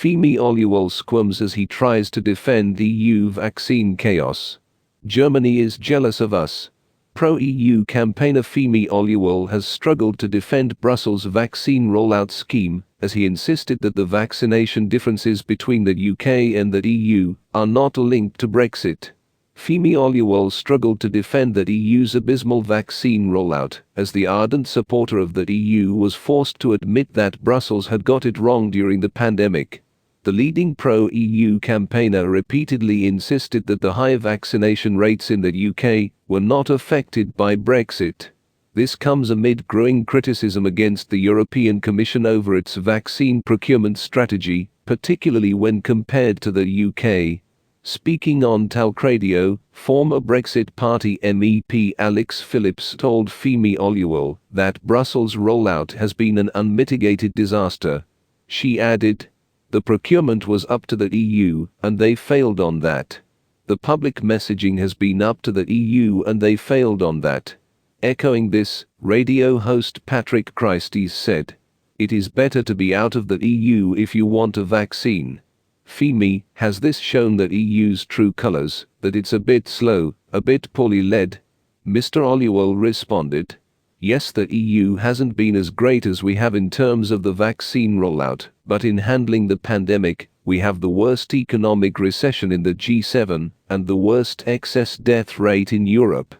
Femi Oluwole squirms as he tries to defend EU vaccine chaos. Germany is jealous of us. Pro-EU campaigner Femi Oluwole has struggled to defend Brussels' vaccine rollout scheme, as he insisted that the vaccination differences between the UK and the EU are not linked to Brexit. Femi Oluwole struggled to defend the EU's abysmal vaccine rollout, as the ardent supporter of the EU was forced to admit that Brussels had got it wrong during the pandemic. The leading pro-EU campaigner repeatedly insisted that the high vaccination rates in the UK were not affected by Brexit. This comes amid growing criticism against the European Commission over its vaccine procurement strategy, particularly when compared to the UK. Speaking on talkRADIO, former Brexit Party MEP Alex Phillips told Femi Oluwole that Brussels' rollout has been an unmitigated disaster. She added, "The procurement was up to the EU, and they failed on that. The public messaging has been up to the EU and they failed on that." Echoing this, radio host Patrick Christies said, "It is better to be out of the EU if you want a vaccine." Femi, has this shown the EU's true colors, that it's a bit slow, a bit poorly led? Mr. Oluwole responded, "Yes, the EU hasn't been as great as we have in terms of the vaccine rollout, but in handling the pandemic, we have the worst economic recession in the G7 and the worst excess death rate in Europe."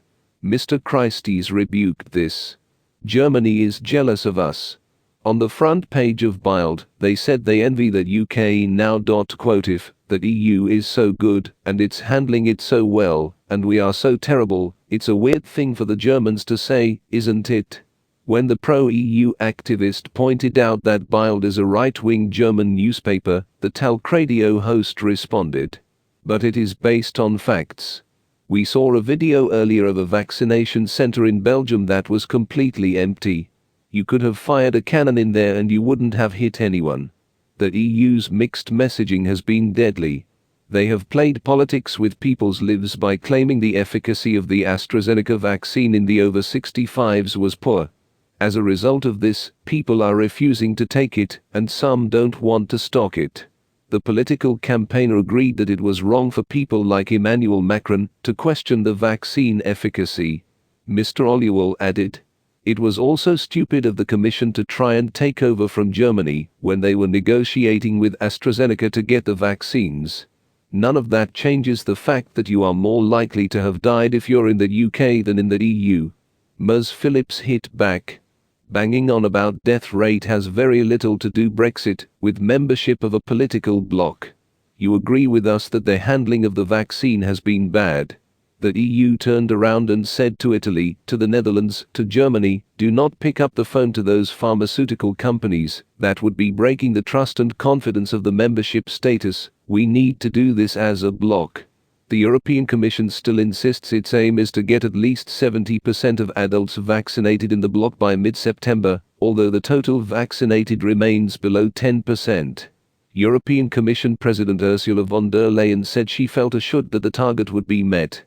Mr. Christies rebuked this. "Germany is jealous of us." On the front page of Bild, they said they envy the UK now. If the EU is so good, and it's handling it so well, and we are so terrible, it's a weird thing for the Germans to say, isn't it? When the pro-EU activist pointed out that Bild is a right-wing German newspaper, the talkRADIO host responded, "But it is based on facts. We saw a video earlier of a vaccination center in Belgium that was completely empty. You could have fired a cannon in there and you wouldn't have hit anyone. The EU's mixed messaging has been deadly. They have played politics with people's lives by claiming the efficacy of the AstraZeneca vaccine in the over 65s was poor. As a result of this, people are refusing to take it, and some don't want to stock it." The political campaigner agreed that it was wrong for people like Emmanuel Macron to question the vaccine efficacy. Mr. Oluwole added, "It was also stupid of the Commission to try and take over from Germany when they were negotiating with AstraZeneca to get the vaccines. None of that changes the fact that you are more likely to have died if you're in the UK than in the EU." Ms. Phillips hit back. "Banging on about death rate has very little to do Brexit with membership of a political bloc. You agree with us that the handling of the vaccine has been bad. The EU turned around and said to Italy, to the Netherlands, to Germany, do not pick up the phone to those pharmaceutical companies. That would be breaking the trust and confidence of the membership status. We need to do this as a bloc." The European Commission still insists its aim is to get at least 70% of adults vaccinated in the bloc by mid-September, although the total vaccinated remains below 10%. European Commission President Ursula von der Leyen said she felt assured that the target would be met.